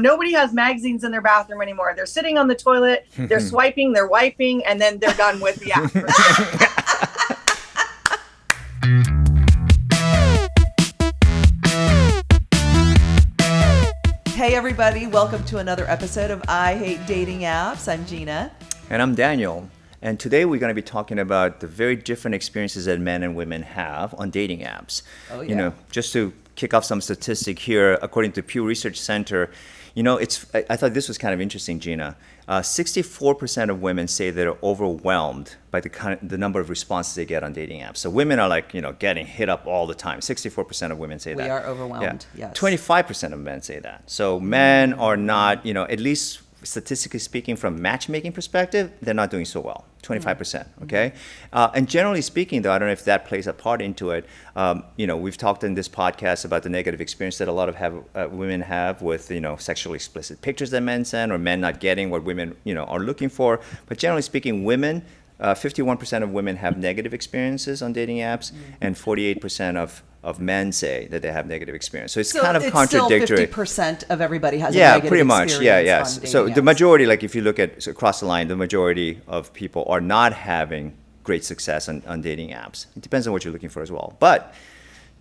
nobody has magazines in their bathroom anymore. They're sitting on the toilet, they're swiping, they're wiping, and then they're done with the app. Hey everybody, welcome to another episode of I Hate Dating Apps. I'm Gina. And I'm Daniel. And today we're going to be talking about the very different experiences that men and women have on dating apps. Oh, yeah. You know, just to kick off some statistic here, according to Pew Research Center, you know, I thought this was kind of interesting, Gina. 64% of women say they're overwhelmed by the number of responses they get on dating apps. So women are like, you know, getting hit up all the time. 64% of women say that. We are overwhelmed, yes. 25% of men say that. So men are not, you know, at least statistically speaking, from matchmaking perspective, they're not doing so well. 25%. Okay, and generally speaking, though, I don't know if that plays a part into it. You know, we've talked in this podcast about the negative experience that a lot of women have with, you know, sexually explicit pictures that men send, or men not getting what women, you know, are looking for. But generally speaking, women, 51% of women have negative experiences on dating apps, and 48% of men say that they have negative experience. So it's kind of contradictory. Still 50% of everybody has a negative pretty much. experience on dating So apps. the majority, like if you look at across the line, the majority of people are not having great success on dating apps. It depends on what you're looking for as well. But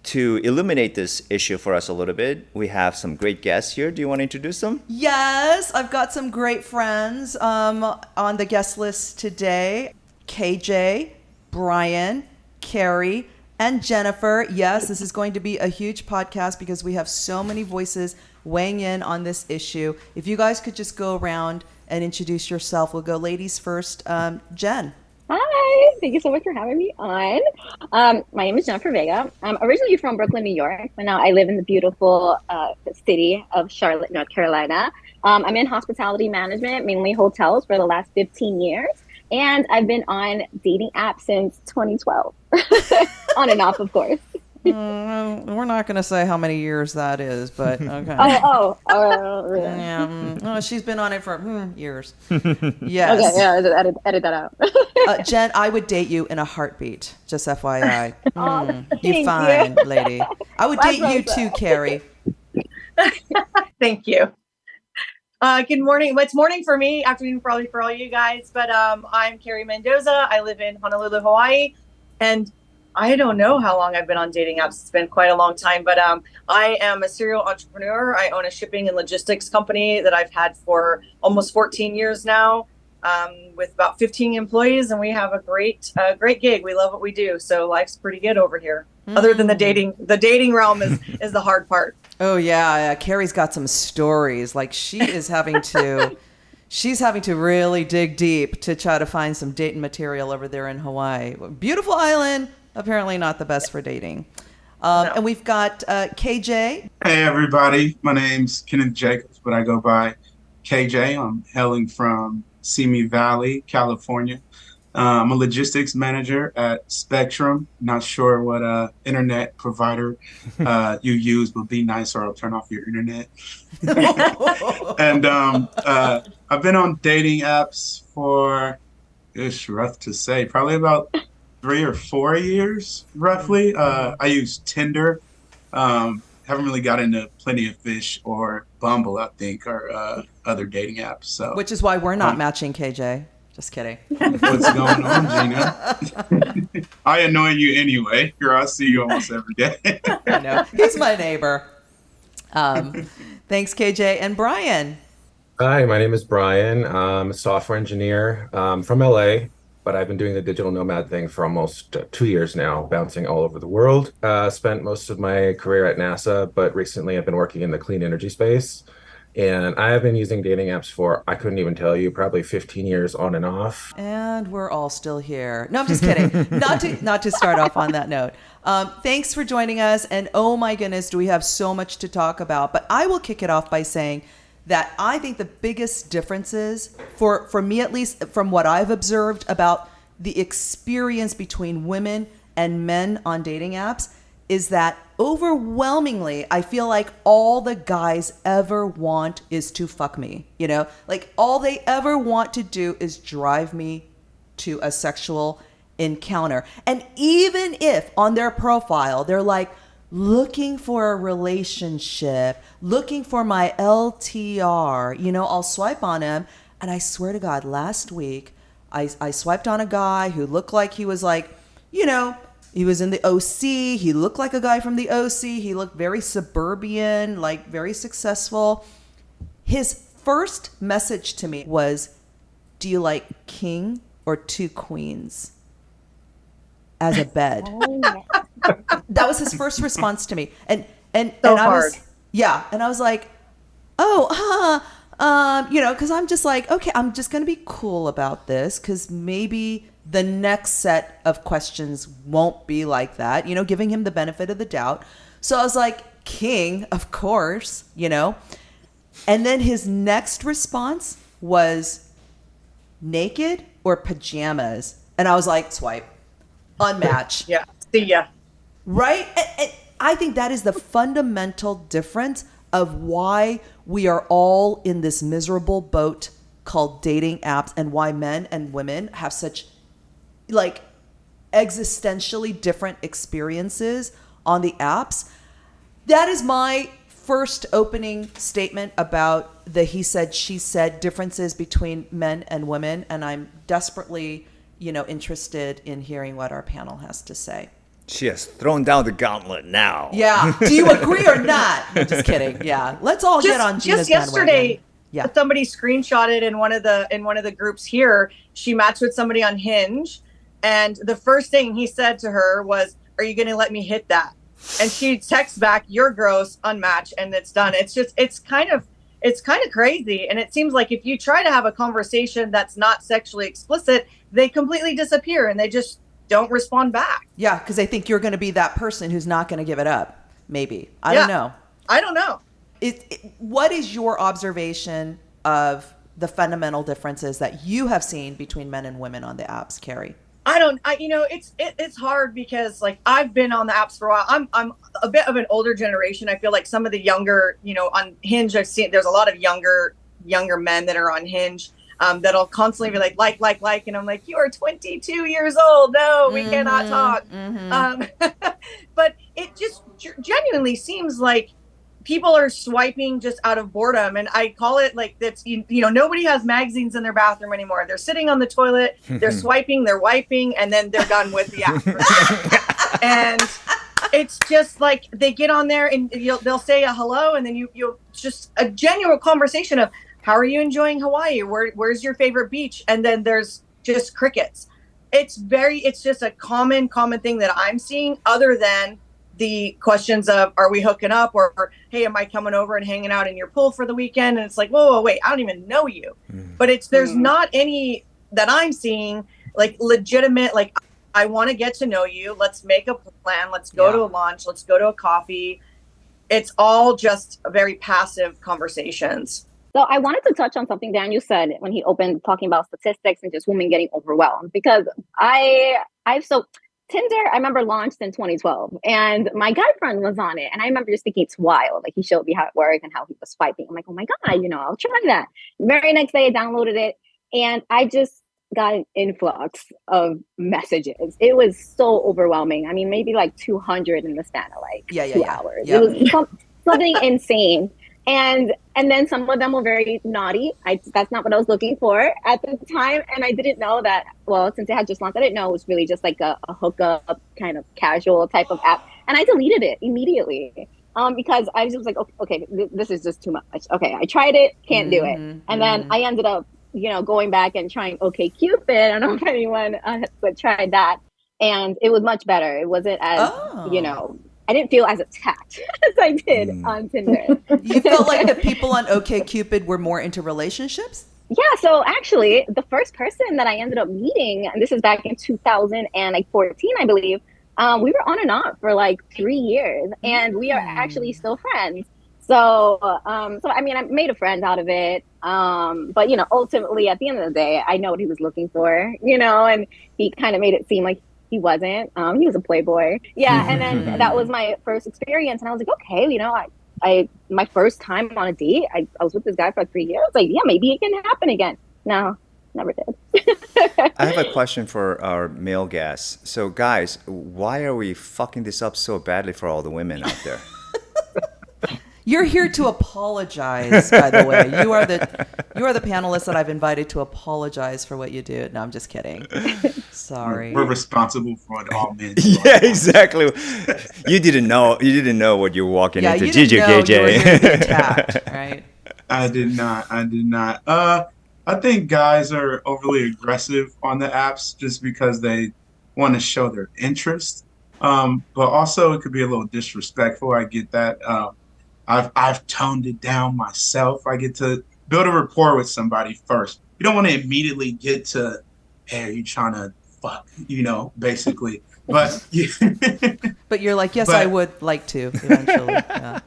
to illuminate this issue for us a little bit, we have some great guests here. Do you want to introduce them? Yes, I've got some great friends on the guest list today. KJ, Brian, Carrie, and Jennifer. Yes, this is going to be a huge podcast because we have so many voices weighing in on this issue. If you guys could just go around and introduce yourself. We'll go ladies first. Jen. Hi, thank you so much for having me on. My name is Jennifer Vega. I'm originally from Brooklyn, New York, but now I live in the beautiful city of Charlotte, North Carolina. I'm in hospitality management, mainly hotels, for the last 15 years. And I've been on dating apps since 2012. On and off, of course. We're not going to say how many years that is, but okay. Yeah. She's been on it for years. Okay, Yes. yeah, edit that out. Jen, I would date you in a heartbeat, just FYI. You thank fine, you. lady. I would date you too, Carrie. Thank you. Good morning. Well, it's morning for me, afternoon probably for all you guys. But I'm Carrie Mendoza. I live in Honolulu, Hawaii. And I don't know how long I've been on dating apps. It's been quite a long time. But I am a serial entrepreneur. I own a shipping and logistics company that I've had for almost 14 years now, with about 15 employees. And we have a great gig. We love what we do. So life's pretty good over here. Other than the dating realm is the hard part. Oh yeah, Carrie's got some stories. Like she's having to really dig deep to try to find some dating material over there in Hawaii. Beautiful island, apparently not the best for dating. No. And we've got KJ. Hey everybody, my name's Kenneth Jacobs, but I go by KJ. I'm hailing from Simi Valley, California. I'm a logistics manager at Spectrum. Not sure what internet provider you use, but be nice or I'll turn off your internet. And I've been on dating apps for, it's rough to say, probably about 3 or 4 years, roughly. I use Tinder. Haven't really got into Plenty of Fish or Bumble, I think, or other dating apps. So, Which is why we're not matching, KJ. Just kidding. what's going on, Gina? I annoy you anyway. Girl, I see you almost every day. I know. He's my neighbor. Thanks, KJ. And Brian. Hi, my name is Brian. I'm a software engineer from LA, but I've been doing the digital nomad thing for almost 2 years now, bouncing all over the world. Spent most of my career at NASA, but recently I've been working in the clean energy space. And I have been using dating apps for, I couldn't even tell you, probably 15 years on and off. And we're all still here. No, I'm just kidding. Not to start off on that note. Thanks for joining us. And oh my goodness, do we have so much to talk about. But I will kick it off by saying that I think the biggest differences, for me at least, from what I've observed about the experience between women and men on dating apps, is that overwhelmingly, I feel like all the guys ever want is to fuck me, you know? Like all they ever want to do is drive me to a sexual encounter. And even if on their profile, they're like, looking for a relationship, looking for my LTR, I'll swipe on him. And I swear to God, last week, I swiped on a guy who looked like he was like, he was in the OC. He looked like a guy from the OC. He looked very suburban, like very successful. His first message to me was, do you like king or two queens as a bed? Oh, yeah. That was his first response to me. And So I was, hard. yeah. And I was like, because I'm just like, okay, I'm just going to be cool about this because maybe the next set of questions won't be like that, giving him the benefit of the doubt. So I was like, king, of course, And then his next response was naked or pajamas. And I was like, swipe, unmatch. Yeah. See ya. Right? And I think that is the fundamental difference of why we are all in this miserable boat called dating apps and why men and women have such like existentially different experiences on the apps. That is my first opening statement about the he said, she said differences between men and women. And I'm desperately, interested in hearing what our panel has to say. She has thrown down the gauntlet now. Yeah. Do you agree or not? I'm just kidding. Yeah. Let's all get on Gina's just yesterday, bandwagon. Yeah. somebody screenshotted in one of the groups here. She matched with somebody on Hinge, and the first thing he said to her was, "Are you going to let me hit that?" And she texts back, "You're gross, unmatch," and it's done. It's kind of crazy, and it seems like if you try to have a conversation that's not sexually explicit, they completely disappear and they just don't respond back. Yeah, because they think you're going to be that person who's not going to give it up. Maybe. I don't know. I don't know. What is your observation of the fundamental differences that you have seen between men and women on the apps, Carrie? It's hard because like I've been on the apps for a while. I'm a bit of an older generation. I feel like some of the younger, on Hinge, I've seen there's a lot of younger men that are on Hinge. That'll constantly be like, and I'm like, you are 22 years old. No, we cannot talk. But it just genuinely seems like people are swiping just out of boredom. And I call it like that's, nobody has magazines in their bathroom anymore. They're sitting on the toilet, they're swiping, they're wiping, and then they're done with the app. And it's just like they get on there and they'll say a hello, and then you'll just a genuine conversation of, how are you enjoying Hawaii? Where's your favorite beach? And then there's just crickets. It's just a common thing that I'm seeing, other than the questions of, are we hooking up? Or hey, am I coming over and hanging out in your pool for the weekend? And it's like, whoa, wait, I don't even know you. But there's not any that I'm seeing like legitimate, like, I want to get to know you. Let's make a plan. Let's go to a lunch. Let's go to a coffee. It's all just very passive conversations. So I wanted to touch on something Daniel said when he opened talking about statistics and just women getting overwhelmed, because Tinder, I remember, launched in 2012, and my guy friend was on it, and I remember just thinking it's wild. Like, he showed me how it worked and how he was swiping. I'm like, oh my God, I'll try that. Very next day I downloaded it, and I just got an influx of messages. It was so overwhelming. I mean, maybe like 200 in the span of like 2 hours. Yeah. It was something insane. And then some of them were very naughty. That's not what I was looking for at the time. And I didn't know that, well, since it had just launched, I didn't know it was really just like a hookup kind of casual type of app. And I deleted it immediately because I was like, okay, this is just too much. Okay, I tried it, can't do it. And then I ended up, going back and trying OkCupid. I don't know if anyone tried that. And it was much better. It wasn't as, I didn't feel as attacked as I did on Tinder. You felt like the people on OkCupid were more into relationships? Yeah, so actually, the first person that I ended up meeting, and this is back in 2014, I believe, we were on and off for like 3 years, and we are actually still friends. So I mean, I made a friend out of it. But ultimately, at the end of the day, I know what he was looking for, and he kind of made it seem like he wasn't. He was a playboy. Yeah, and then that was my first experience, and I was like, okay, I my first time on a date, I was with this guy for 3 years. Like, yeah, maybe it can happen again. No, never did. I have a question for our male guests. So, guys, why are we fucking this up so badly for all the women out there? You're here to apologize, by the way. You are the panelists that I've invited to apologize for what you do. No, I'm just kidding. Sorry. We're responsible for what all men. Yeah, exactly. You didn't know. You didn't know what you were walking into. You didn't know you were here to be attacked, right? I did not. I think guys are overly aggressive on the apps just because they want to show their interest. But also it could be a little disrespectful. I get that. I've toned it down myself. I get to build a rapport with somebody first. You don't want to immediately get to, hey, are you trying to fuck? Basically. But But you're like, yes, I would like to eventually. Yeah.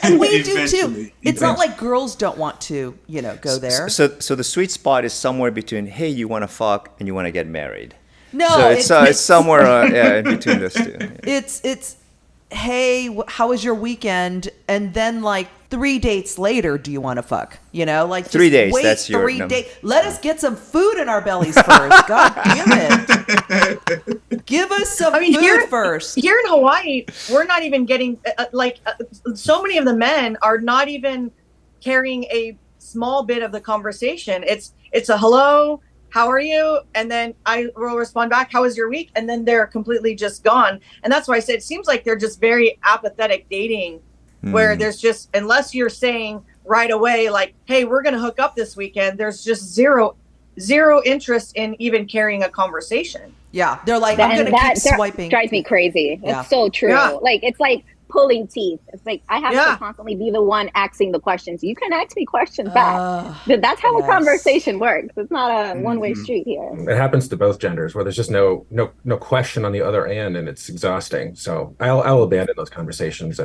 And we do too. It's not like girls don't want to, go there. So the sweet spot is somewhere between, hey, you want to fuck and you want to get married. No, so it's somewhere in between those two. It's hey, how was your weekend? And then 3 dates later, do you want to fuck? Like 3 days. Wait That's your 3 number. days. Let us get some food in our bellies first. God damn it! Give us some food first. Here in Hawaii, we're not even getting so many of the men are not even carrying a small bit of the conversation. It's a hello. How are you? And then I will respond back, how was your week? And then they're completely just gone. And that's why I said it seems like they're just very apathetic dating, where there's just, unless you're saying right away, like, hey, we're going to hook up this weekend, there's just zero interest in even carrying a conversation. Yeah. They're like, I'm going to keep swiping. Drives me crazy. Yeah. It's so true. Yeah. It's like pulling teeth. It's like I have to constantly be the one asking the questions. You can ask me questions back. That's how a conversation works. It's not a one-way street here. It happens to both genders where there's just no question on the other end, and it's exhausting. So I'll abandon those conversations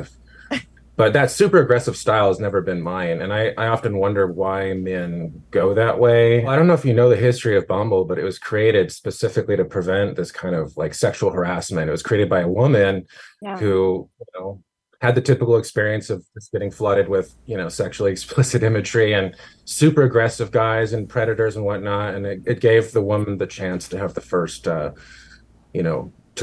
but that super aggressive style has never been mine. And I often wonder why men go that way. I don't know if you know the history of Bumble, but it was created specifically to prevent this kind of sexual harassment. It was created by a woman who, had the typical experience of just getting flooded with, sexually explicit imagery and super aggressive guys and predators and whatnot. And it gave the woman the chance to have the first, to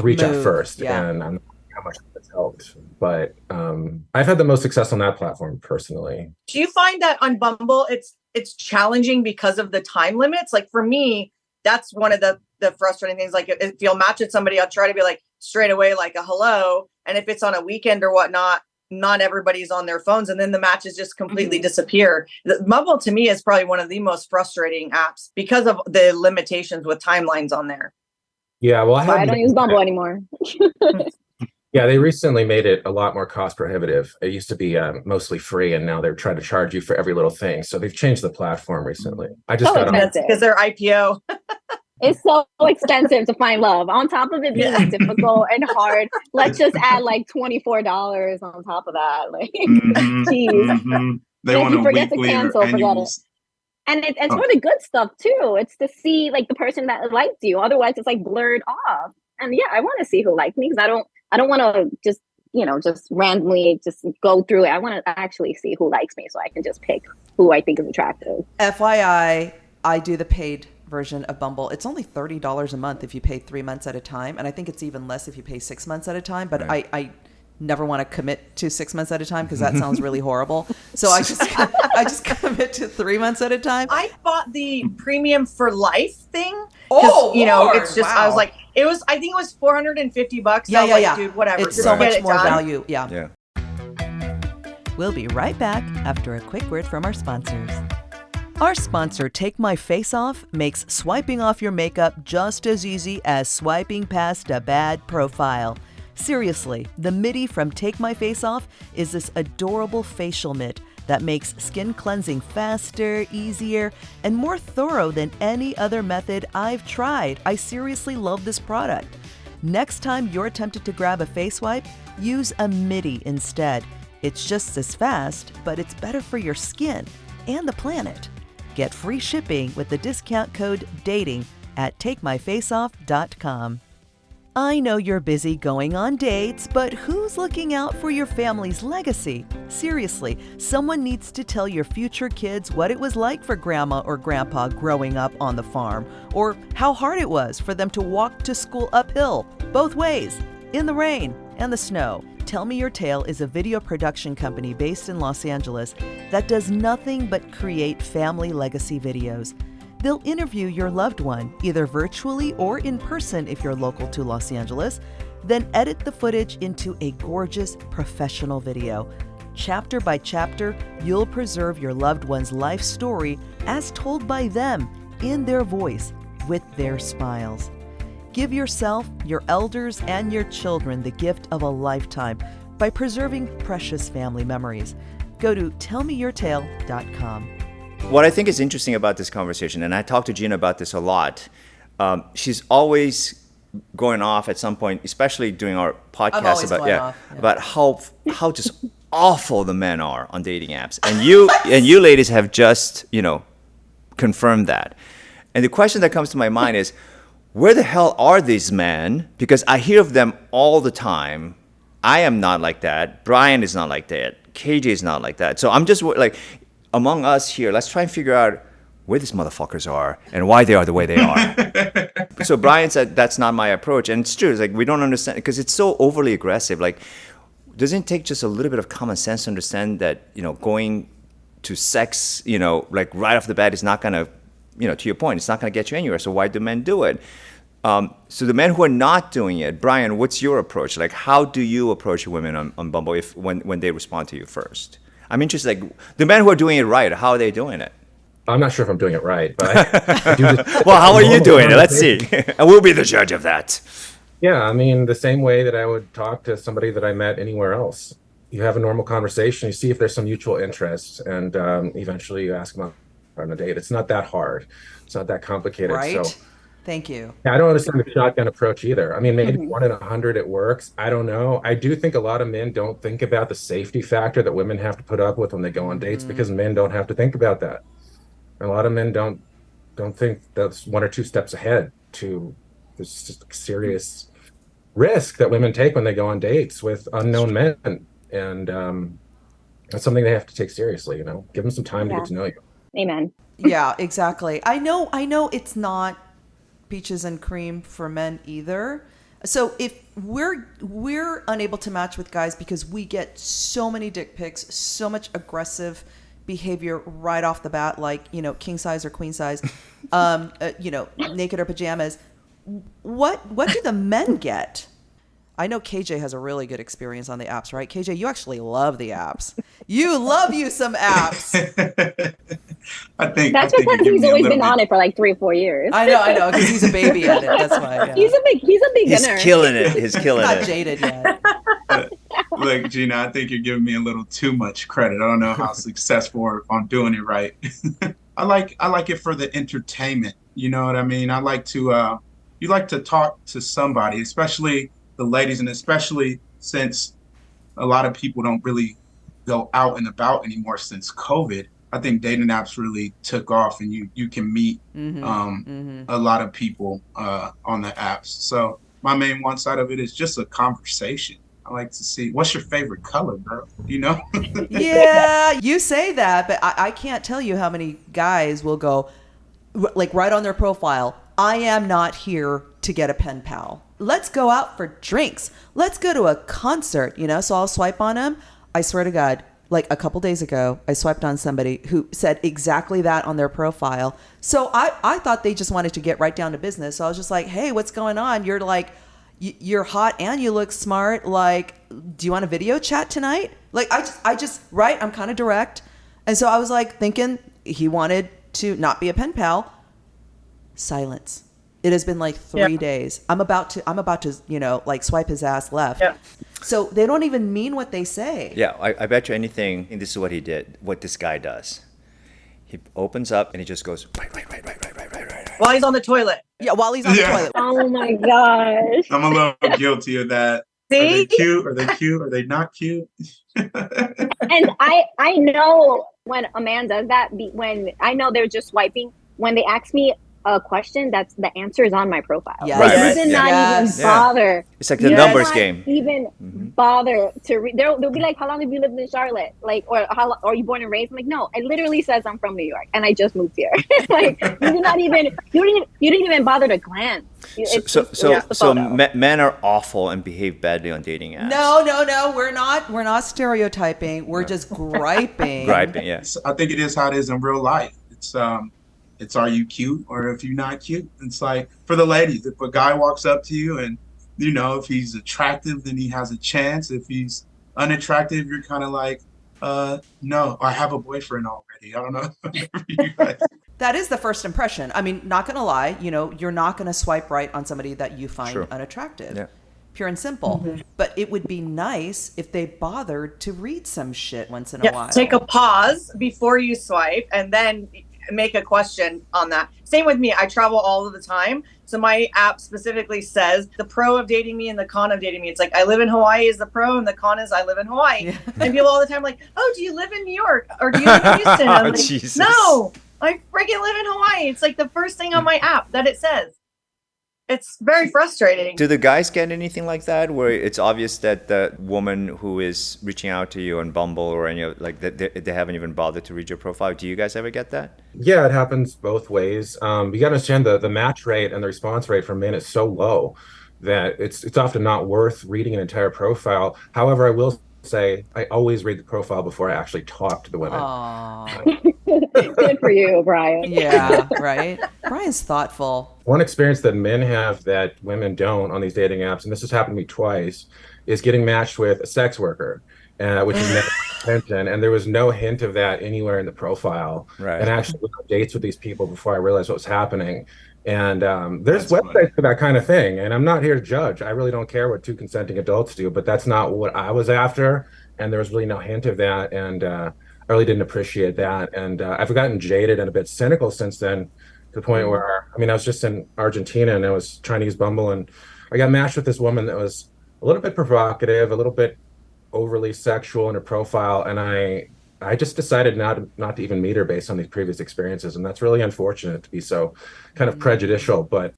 reach out first. Yeah. And I'm not sure how much that's helped. But I've had the most success on that platform personally. Do you find that on Bumble it's challenging because of the time limits? Like for me, that's one of the frustrating things. Like if you'll match with somebody, I'll try to be straight away a hello. And if it's on a weekend or whatnot, not everybody's on their phones, and then the matches just completely disappear. Bumble to me is probably one of the most frustrating apps because of the limitations with timelines on there. Yeah, well, I don't use Bumble anymore. Yeah, they recently made it a lot more cost prohibitive. It used to be mostly free, and now they're trying to charge you for every little thing. So they've changed the platform recently. I just got on. Because they're IPO. It's so expensive to find love. On top of it being difficult and hard, let's just add $24 on top of that. Geez. They want to forget to cancel, forget it. And it's for the good stuff too. It's to see the person that liked you. Otherwise, it's blurred off. And yeah, I want to see who liked me because I don't want to just randomly just go through it. I want to actually see who likes me so I can just pick who I think is attractive. FYI, I do the paid version of Bumble. It's only $30 a month if you pay 3 months at a time. And I think it's even less if you pay 6 months at a time. But I never want to commit to 6 months at a time because that sounds really horrible. So I just commit to 3 months at a time. I bought the premium for life thing. Oh, Lord, it's just, wow. I was I think it was $450. Yeah. Dude, whatever. It's so much more value. Yeah. We'll be right back after a quick word from our sponsors. Our sponsor, Take My Face Off, makes swiping off your makeup just as easy as swiping past a bad profile. Seriously, the Midi from Take My Face Off is this adorable facial mitt that makes skin cleansing faster, easier, and more thorough than any other method I've tried. I seriously love this product. Next time you're tempted to grab a face wipe, use a Midi instead. It's just as fast, but it's better for your skin and the planet. Get free shipping with the discount code DATING at takemyfaceoff.com. I know you're busy going on dates, but who's looking out for your family's legacy? Seriously, someone needs to tell your future kids what it was like for grandma or grandpa growing up on the farm, or how hard it was for them to walk to school uphill, both ways, in the rain and the snow. Tell Me Your Tale is a video production company based in Los Angeles that does nothing but create family legacy videos. They'll interview your loved one, either virtually or in person if you're local to Los Angeles, then edit the footage into a gorgeous professional video. Chapter by chapter, you'll preserve your loved one's life story as told by them, in their voice, with their smiles. Give yourself, your elders, and your children the gift of a lifetime by preserving precious family memories. Go to tellmeyourtale.com. What I think is interesting about this conversation, and I talk to Gina about this a lot, she's always going off at some point, especially during our podcast about how just awful the men are on dating apps, and you ladies have just confirmed that. And the question that comes to my mind is, where the hell are these men? Because I hear of them all the time. I am not like that. Brian is not like that. KJ is not like that. So I'm just like, among us here, let's try and figure out where these motherfuckers are and why they are the way they are. So Brian said, that's not my approach. And it's true. It's like, we don't understand because it's so overly aggressive. Like, doesn't it take just a little bit of common sense to understand that, going to sex, like right off the bat is not going to, to your point, it's not going to get you anywhere. So why do men do it? So the men who are not doing it, Brian, what's your approach? Like, how do you approach women on Bumble when they respond to you first? I'm interested, like, the men who are doing it right, how are they doing it? I'm not sure if I'm doing it right, but I do well, how are you doing it? Let's see. And we'll be the judge of that. Yeah, I mean, the same way that I would talk to somebody that I met anywhere else. You have a normal conversation, you see if there's some mutual interest, and eventually you ask them out on a date. It's not that hard. It's not that complicated. Right? So, thank you. I don't understand the shotgun approach either. I mean, maybe 1 in 100 it works. I don't know. I do think a lot of men don't think about the safety factor that women have to put up with when they go on dates because men don't have to think about that. And a lot of men don't think that's 1 or 2 steps ahead to this serious risk that women take when they go on dates with unknown men. And that's something they have to take seriously, Give them some time to get to know you. Amen. Yeah, exactly. I know it's not peaches and cream for men either. So if we're unable to match with guys because we get so many dick pics, so much aggressive behavior right off the bat, like, king size or queen size, naked or pajamas, what do the men get? I know KJ has a really good experience on the apps, right? KJ, you actually love the apps. You love you some apps. I think that's because he's always been on it for like 3 or 4 years. I know, because he's a baby at it. That's why. Yeah. He's a beginner. He's killing it. He's killing not it. Jaded yet. Look, Gina, I think you're giving me a little too much credit. I don't know how successful or if I'm doing it right. I like it for the entertainment. You know what I mean? I like to you like to talk to somebody, especially the ladies, and especially since a lot of people don't really go out and about anymore since COVID. I think dating apps really took off, and you can meet a lot of people on the apps. So my main one side of it is just a conversation. I like to see, what's your favorite color, girl? Yeah, you say that, but I can't tell you how many guys will go, like, right on their profile, I am not here to get a pen pal. Let's go out for drinks. Let's go to a concert, So I'll swipe on them. I swear to God, like a couple days ago, I swiped on somebody who said exactly that on their profile. So I thought they just wanted to get right down to business. So I was just like, hey, what's going on? You're like, you're hot and you look smart. Like, do you want a video chat tonight? Like, I just, right? I'm kind of direct. And so I was like thinking he wanted to not be a pen pal. Silence. It has been like 3 days. I'm about to, like swipe his ass left. Yeah. So they don't even mean what they say. Yeah, I bet you anything, and this is what he did, what this guy does. He opens up and he just goes, right. While he's on the toilet. Yeah, while he's on the toilet. Oh my gosh. I'm a little guilty of that. See? Are they cute? Are they cute? Are they not cute? And I know when a man does that, when I know they're just swiping, when they ask me a question that's the answer is on my profile. Yes. Like, Right, you did yeah. not Yes. even Yeah. bother. It's like the You did numbers not game. even bother to read. They'll be like, "How long have you lived in Charlotte?" Like, or "How are you born and raised?" I'm like, "No, it literally says I'm from New York and I just moved here." Like, you did not even you didn't even bother to glance. It's just the photo. Men are awful and behave badly on dating apps. No, we're not stereotyping. We're just griping. Griping, yeah. I think it is how it is in real life. It's are you cute or if you're not cute. It's like for the ladies, if a guy walks up to you and if he's attractive, then he has a chance. If he's unattractive, you're kind of like, no, I have a boyfriend already. I don't know. You guys- That is the first impression. I mean, not gonna lie, you're not gonna swipe right on somebody that you find Sure. unattractive. Yeah. Pure and simple. But it would be nice if they bothered to read some shit once in a while. Take a pause before you swipe and then make a question on that. Same with me. I travel all of the time. So my app specifically says the pro of dating me and the con of dating me. It's like I live in Hawaii is the pro and the con is I live in Hawaii. Yeah. And people all the time like, oh, do you live in New York? Or do you live in Houston? I'm like, Jesus. no, I freaking live in Hawaii. It's like the first thing on my app that it says. It's very frustrating. Do the guys get anything like that where it's obvious that the woman who is reaching out to you on Bumble or any of like that they haven't even bothered to read your profile? Do you guys ever get that? Yeah, it happens both ways. You got to understand the match rate and the response rate for men is so low that it's often not worth reading an entire profile. However, I will say I always read the profile before I actually talk to the women. Aw. Good for you, Brian. Yeah, right? Brian's thoughtful. One experience that men have that women don't on these dating apps, and this has happened to me twice, is getting matched with a sex worker, which is never attention. And there was no hint of that anywhere in the profile. Right. And I actually went on dates with these people before I realized what was happening. And there's That's websites funny. for that kind of thing. And I'm not here to judge. I really don't care what two consenting adults do, but that's not what I was after. And there was really no hint of that. And I really didn't appreciate that. And I've gotten jaded and a bit cynical since then, to the point where, I was just in Argentina and I was trying to use Bumble, and I got matched with this woman that was a little bit provocative, a little bit overly sexual in her profile. And I just decided not to even meet her based on these previous experiences. And that's really unfortunate to be so kind of prejudicial. But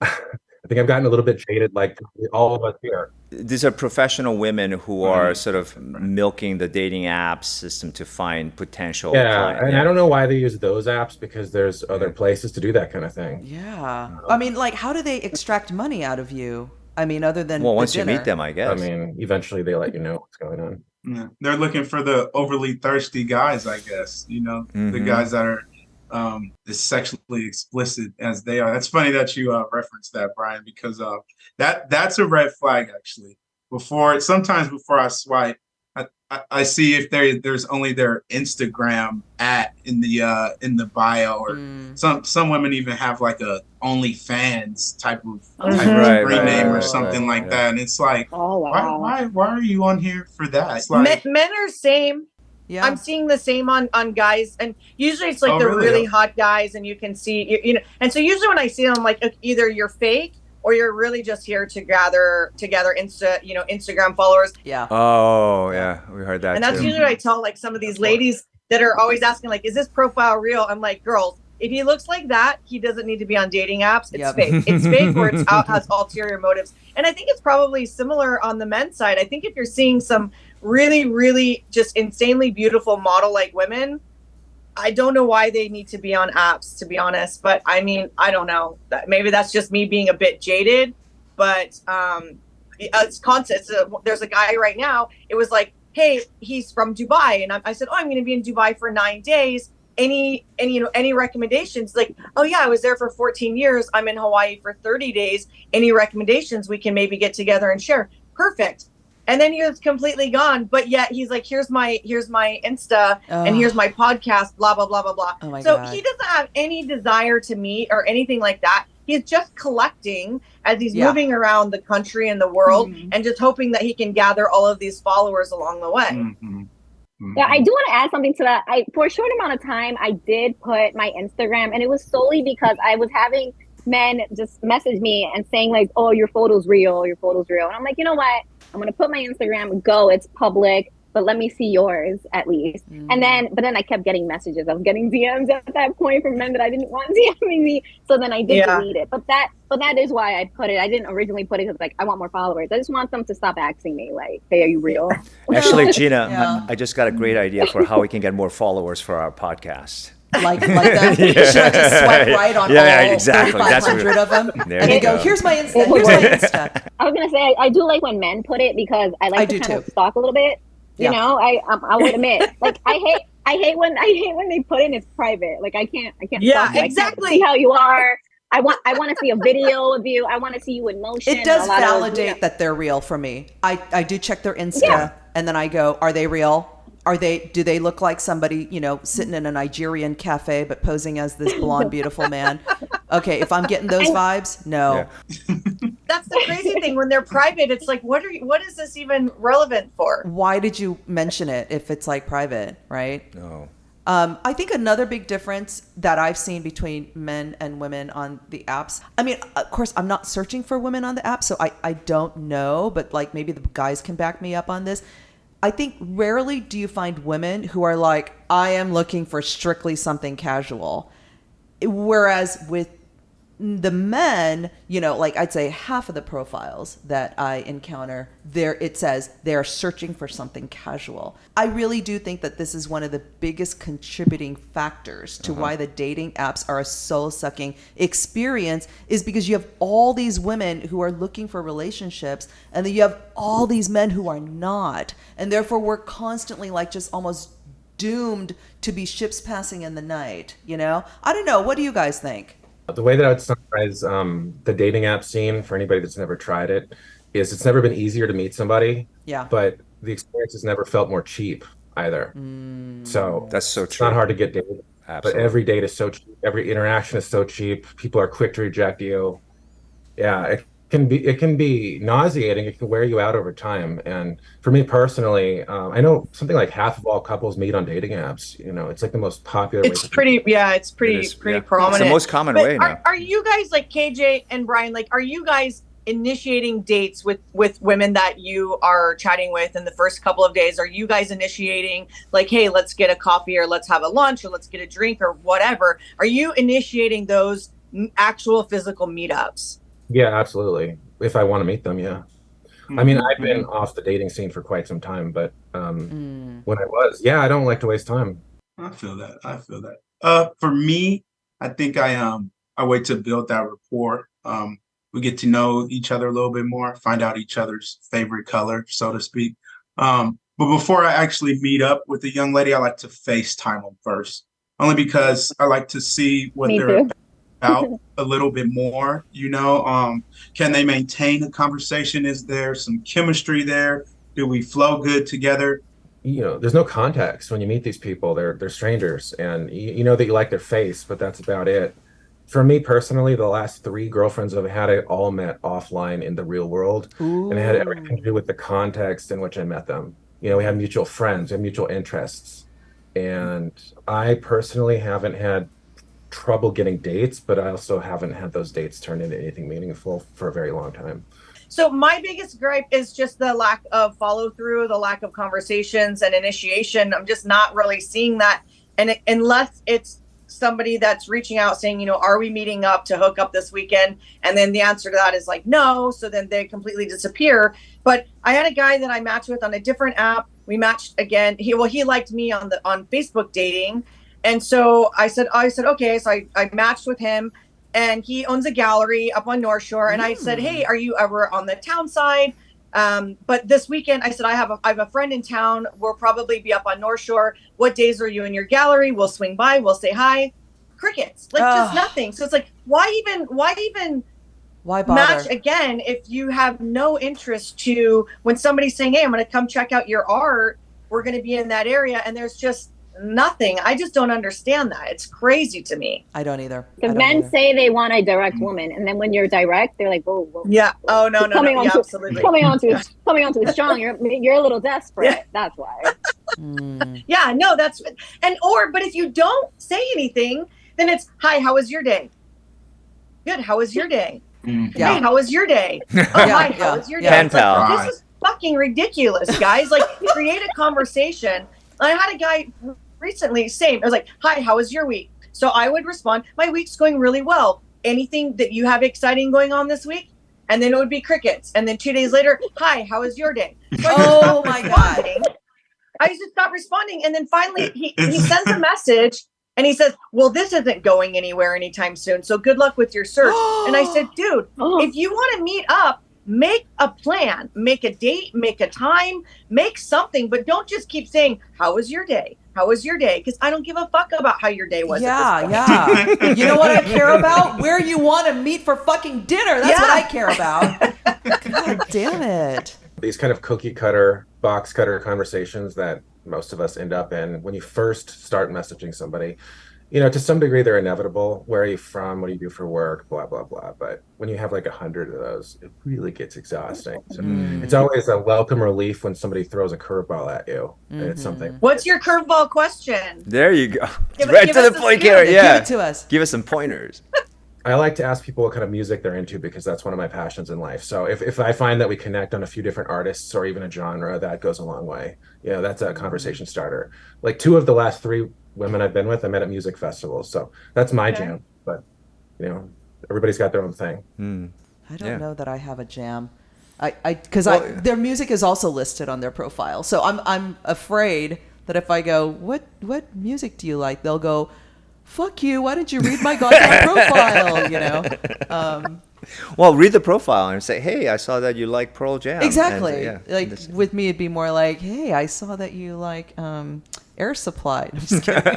I think I've gotten a little bit jaded, like all of us here. These are professional women who are sort of milking the dating app system to find potential Yeah, client. and I don't know why they use those apps, because there's other places to do that kind of thing. Yeah. I mean, like, how do they extract money out of you? I mean, other than Well, the once you dinner. meet them, I guess. Eventually they let you know what's going on. Yeah. They're looking for the overly thirsty guys, I guess. The Mhm. guys that are as sexually explicit as they are. That's funny that you referenced that, Brian, because that's a red flag actually. Sometimes before I swipe, I see if there's only their Instagram in the bio, or some women even have like a OnlyFans type of Right, screen name or right, something right, like yeah. that, and it's like, Oh, wow. why are you on here for that? It's like, Men are same. Yeah. I'm seeing the same on guys, and usually it's like Oh, the really? really hot guys, and you can see and so usually when I see them, I'm like, either you're fake or you're really just here to gather Instagram followers. Yeah. Oh, yeah. We heard that And that's too. usually what I tell like some of these ladies that are always asking like, is this profile real? I'm like, girls, if he looks like that, he doesn't need to be on dating apps. It's Yep. fake. It's fake, or it's has ulterior motives. And I think it's probably similar on the men's side. I think if you're seeing some really, really just insanely beautiful model-like women, I don't know why they need to be on apps, to be honest. But I mean, I don't know. Maybe that's just me being a bit jaded. But it's constant. There's a guy right now. It was like, hey, he's from Dubai, and I said, oh, I'm going to be in Dubai for 9 days. Any recommendations? Like, oh yeah, I was there for 14 years. I'm in Hawaii for 30 days. Any recommendations? We can maybe get together and share. Perfect. And then he was completely gone. But yet he's like, here's my Insta and here's my podcast, blah, blah, blah, blah, blah. Oh my So God. he doesn't have any desire to meet or anything like that. He's just collecting as he's Yeah. moving around the country and the world and just hoping that he can gather all of these followers along the way. mhm, mhm. Yeah, I do want to add something to that. For a short amount of time, I did put my Instagram, and it was solely because I was having men just message me and saying like, "Oh, your photo's real, your photo's real," and I'm like, you know what? I'm gonna put my Instagram. Go, it's public. but let me see yours at least. And but then I kept getting messages. I was getting DMs at that point from men that I didn't want DMing me. So then I did delete it. But that is why I put it. I didn't originally put it because like I want more followers. I just want them to stop asking me like, "Hey, are you real?" Actually, Gina, Yeah. I just got a great idea for how we can get more followers for our podcast. Like them. Should I just swipe right on all exactly. That's what 3,500 of them? There And you they go, go. here's my Insta, here's my Insta. I was gonna say I do like when men put it because I like I to do kind of too. stalk a little bit. Yeah. You know, I would admit, like I hate when they put in it's private. Like I can't Yeah, stalk you. exactly. I can't see how you are. I want to see a video of you. I want to see you in motion. It does a lot of, validate that they're real for me. I do check their Insta and then I go, are they real? Do they look like somebody, sitting in a Nigerian cafe but posing as this blonde, beautiful man? Okay, if I'm getting those vibes, no. Yeah. That's the crazy thing. When they're private, it's like, what is this even relevant for? Why did you mention it if it's like private, right? No. I think another big difference that I've seen between men and women on the apps, I mean, of course, I'm not searching for women on the app, so I don't know, but like maybe the guys can back me up on this. I think rarely do you find women who are like, I am looking for strictly something casual. Whereas with the men, like I'd say half of the profiles that I encounter there, it says they're searching for something casual. I really do think that this is one of the biggest contributing factors to why the dating apps are a soul-sucking experience, is because you have all these women who are looking for relationships and then you have all these men who are not. And therefore we're constantly like just almost doomed to be ships passing in the night, I don't know. What do you guys think? The way that I would summarize the dating app scene for anybody that's never tried it is it's never been easier to meet somebody, Yeah. but the experience has never felt more cheap either. So That's so it's true. not hard to get dated, Absolutely. but every date is so cheap. Every interaction is so cheap. People are quick to reject you. Yeah, it can be nauseating. It can wear you out over time. And for me personally, I know something like half of all couples meet on dating apps. It's like the most popular way It's for pretty, it's It pretty is, pretty yeah. prominent. It's the most common But way now. Are you guys like KJ and Brian? Like, are you guys initiating dates with women that you are chatting with in the first couple of days? Are you guys initiating like, hey, let's get a coffee or let's have a lunch or let's get a drink or whatever? Are you initiating those actual physical meetups? Yeah, absolutely. If I want to meet them, yeah. I mean, I've been off the dating scene for quite some time, but when I was, I don't like to waste time. I feel that. For me, I think I wait to build that rapport. We get to know each other a little bit more, find out each other's favorite color, so to speak. But before I actually meet up with a young lady, I like to FaceTime them first, only because I like to see what Me they're too. about a little bit more. Can they maintain a conversation? Is there some chemistry there? Do we flow good together? There's no context when you meet these people. They're strangers, and you know that you like their face, but that's about it. For me personally, the last 3 girlfriends I've had, I all met offline in the real world, and it had everything to do with the context in which I met them. We had mutual friends, we had mutual interests, and I personally haven't had trouble getting dates, but I also haven't had those dates turn into anything meaningful for a very long time. So my biggest gripe is just the lack of follow through, the lack of conversations and initiation. I'm just not really seeing that. And unless it's somebody that's reaching out saying, are we meeting up to hook up this weekend? And then the answer to that is like, no. So then they completely disappear. But I had a guy that I matched with on a different app. We matched again. He liked me on Facebook dating. And so I said, okay. So I matched with him, and he owns a gallery up on North Shore. And I said, hey, are you ever on the town side? But this weekend, I said, I have a friend in town. We'll probably be up on North Shore. What days are you in your gallery? We'll swing by. We'll say hi. Crickets, just nothing. So it's like, why bother? match again if you have no interest to, when somebody's saying, hey, I'm going to come check out your art, we're going to be in that area, and there's just nothing. I just don't understand that. It's crazy to me. I don't either. Because men say they want a direct woman, and then when you're direct, they're like, whoa. Yeah. Oh no. Yeah, absolutely. Coming on too strong. You're a little desperate. Yeah. That's why. Yeah. No. But if you don't say anything, then it's, hi, how was your day? Good. How was your day? Yeah. Hey, how was your day? Oh, hi. How was your day? Pen It's like, pal. fucking ridiculous, guys. Like, create a conversation. I had a guy recently, same. I was like, hi, how was your week? So I would respond, my week's going really well. Anything that you have exciting going on this week? And then it would be crickets. And then 2 days later, hi, how was your day? So Oh my God. I just stopped responding. And then finally he sends a message and he says, well, this isn't going anywhere anytime soon. So good luck with your search. And I said, dude, if you want to meet up, make a plan, make a date, make a time, make something, but don't just keep saying, how was your day? How was your day? Because I don't give a fuck about how your day was. Yeah. You know what I care about? Where you want to meet for fucking dinner. That's what I care about. God damn it. These kind of cookie cutter, box cutter conversations that most of us end up in when you first start messaging somebody, to some degree they're inevitable. Where are you from? What do you do for work? Blah, blah, blah. But when you have like 100 of those, it really gets exhausting. So it's always a welcome relief when somebody throws a curveball at you. And it's something. What's your curveball question? There you go. Give Right to us the a point, scoop. Carrie. Yeah. Give it to us. Give us some pointers. I like to ask people what kind of music they're into because that's one of my passions in life. So if I find that we connect on a few different artists or even a genre, that goes a long way. That's a conversation starter. Like 2 of the last 3 women I've been with, I met at music festivals. So that's my jam. But, everybody's got their own thing. I don't know that I have a jam. Because their music is also listed on their profile. So I'm afraid that if I go, what music do you like? They'll go, fuck you, why didn't you read my goddamn profile? Well, read the profile and say, hey, I saw that you like Pearl Jam. Exactly. And, With me, it'd be more like, hey, I saw that you like Air Supply. I'm just kidding.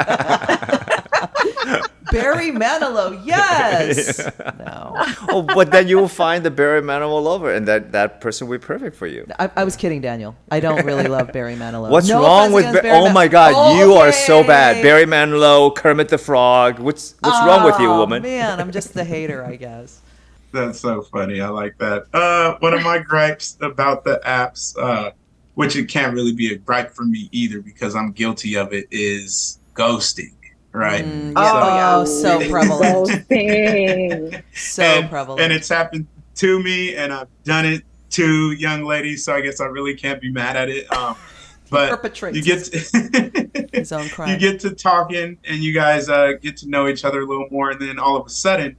Barry Manilow, yes. No. Oh, but then you will find the Barry Manilow lover, and that person will be perfect for you. I was kidding, Daniel. I don't really love Barry Manilow. What's No wrong offense with against Oh my God, you are so bad. Okay. Barry Manilow, Kermit the Frog. What's wrong with you, woman? Man, I'm just the hater, I guess. That's so funny. I like that. One of my gripes about the apps, which it can't really be a gripe for me either because I'm guilty of it, is ghosting. Right. So prevalent. Prevalent. And it's happened to me, and I've done it to young ladies, so I guess I really can't be mad at it. But you get to, his own crime. You get to talking, and you guys get to know each other a little more, and then all of a sudden,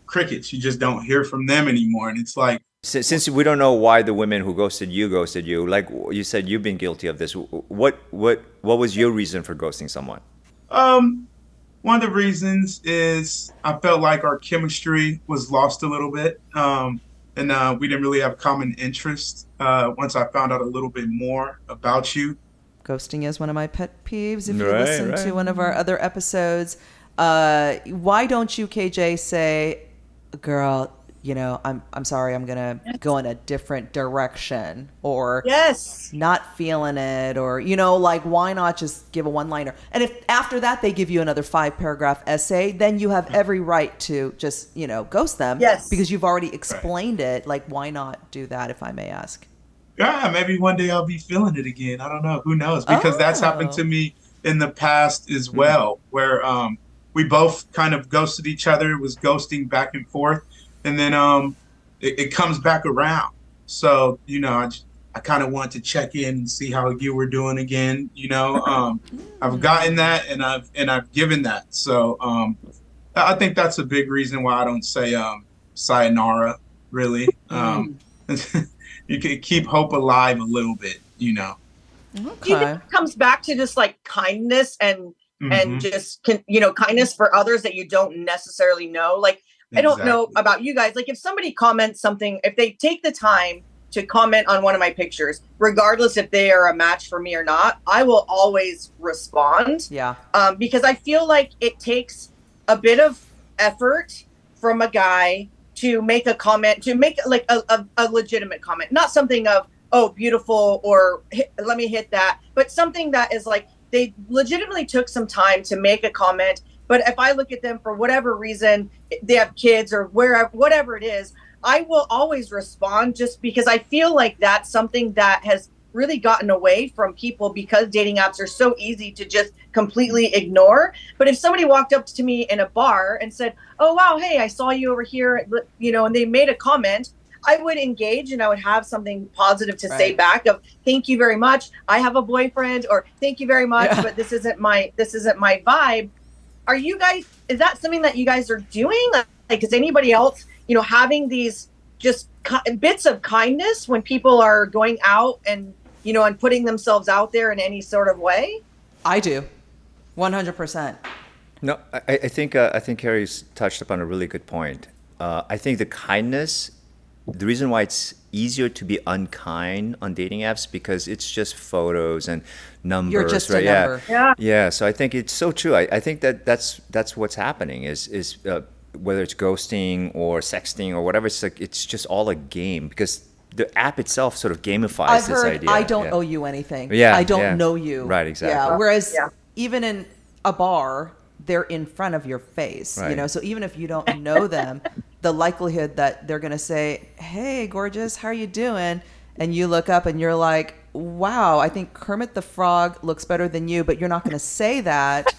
crickets. You just don't hear from them anymore, and it's like. Since we don't know why the women who ghosted you, like you said, you've been guilty of this. What was your reason for ghosting someone? One of the reasons is I felt like our chemistry was lost a little bit, and we didn't really have common interests. Once I found out a little bit more about you. Ghosting is one of my pet peeves. If you listen to one of our other episodes, why don't you, KJ, say, girl, I'm sorry, I'm gonna go in a different direction, or not feeling it, or why not just give a one-liner? And if after that they give you another 5-paragraph essay, then you have every right to just ghost them, because you've already explained it. Like, why not do that, if I may ask? Yeah, maybe one day I'll be feeling it again. I don't know. Who knows? Because that's happened to me in the past as well, where we both kind of ghosted each other. It was ghosting back and forth. And then it comes back around. So, I kind of want to check in and see how you were doing again. I've gotten that and I've given that. So I think that's a big reason why I don't say sayonara, really. You can keep hope alive a little bit, Do you think it comes back to just like kindness and just, kindness for others that you don't necessarily know? Like, I don't know about you guys. Like, if somebody comments something, if they take the time to comment on one of my pictures, regardless if they are a match for me or not, I will always respond. Yeah. Because I feel like it takes a bit of effort from a guy to make a comment, to make like a legitimate comment, not something of, oh, beautiful, or let me hit that, but something that is like, they legitimately took some time to make a comment. But if I look at them for whatever reason, they have kids or whatever it is, I will always respond, just because I feel like that's something that has really gotten away from people because dating apps are so easy to just completely ignore. But if somebody walked up to me in a bar and said, oh, wow, hey, I saw you over here, and they made a comment, I would engage and I would have something positive to say Right. back of thank you very much. I have a boyfriend, or thank you very much, Yeah. but this isn't my vibe. Are you guys, is that something that you guys are doing? Like, is anybody else, having these just bits of kindness when people are going out and, and putting themselves out there in any sort of way? I do. 100%. No, I think Carrie's touched upon a really good point. I think the kindness, the reason why it's easier to be unkind on dating apps because it's just photos and numbers. You're just a right? number. Yeah. So I think it's so true. I think that's what's happening is whether it's ghosting or sexting or whatever. It's like it's just all a game because the app itself sort of gamifies I've this heard idea. I don't Yeah. owe you anything. Yeah, I don't yeah. know you. Right, exactly. Yeah. Whereas Yeah. even in a bar, they're in front of your face. Right. So even if you don't know them, the likelihood that they're gonna say, "Hey, gorgeous, how are you doing?" and you look up and you're like, "Wow, I think Kermit the Frog looks better than you," but you're not gonna say that.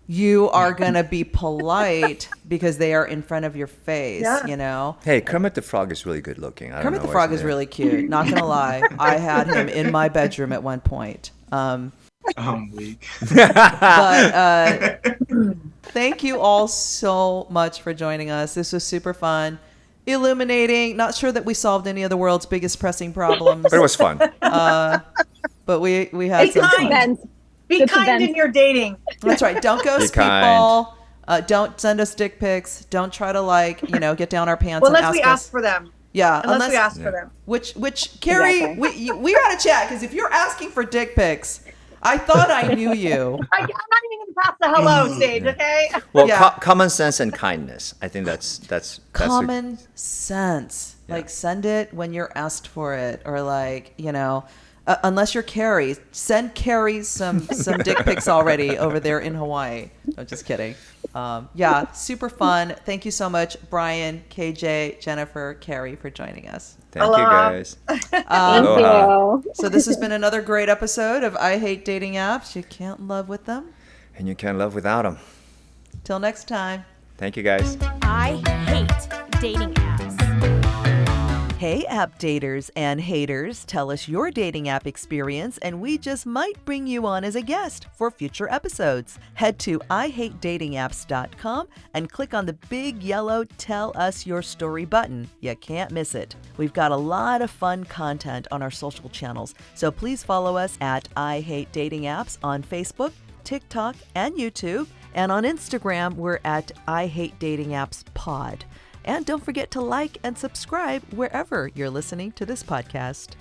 You are gonna be polite because they are in front of your face. Yeah. Hey, Kermit the Frog is really good looking. I don't Kermit know the Frog what's is there. really cute. Not gonna lie, I had him in my bedroom at one point. I'm weak. But thank you all so much for joining us. This was super fun, illuminating. Not sure that we solved any of the world's biggest pressing problems, But it was fun. but we had Hey, some kind. fun. Be Good to kind vent. in your dating. That's right. Don't ghost Be kind. people. Don't send us dick pics. Don't try to get down our pants Well, and unless we ask us. ask for them. Yeah, Unless we ask for them. Which Carrie, Exactly. we gotta chat because if you're asking for dick pics, I thought I knew you. I'm not even going to pass the hello stage, okay? Well, Yeah. common sense and kindness. I think that's Common sense. Yeah. Like send it when you're asked for it, or unless you're Carrie, send Carrie some dick pics already over there in Hawaii. I'm just kidding. Yeah, super fun. Thank you so much, Brian, KJ, Jennifer, Carrie, for joining us. Thank Aloha. you guys. Thank Aloha. you. So this has been another great episode of I Hate Dating Apps. You can't love with them. And you can't love without them. Till next time. Thank you guys. I hate dating apps. Hey, app daters and haters, tell us your dating app experience, and we just might bring you on as a guest for future episodes. Head to IHateDatingApps.com and click on the big yellow Tell Us Your Story button. You can't miss it. We've got a lot of fun content on our social channels, so please follow us at I Hate Dating Apps on Facebook, TikTok, and YouTube. And on Instagram, we're at I Hate Dating Apps Pod. And don't forget to like and subscribe wherever you're listening to this podcast.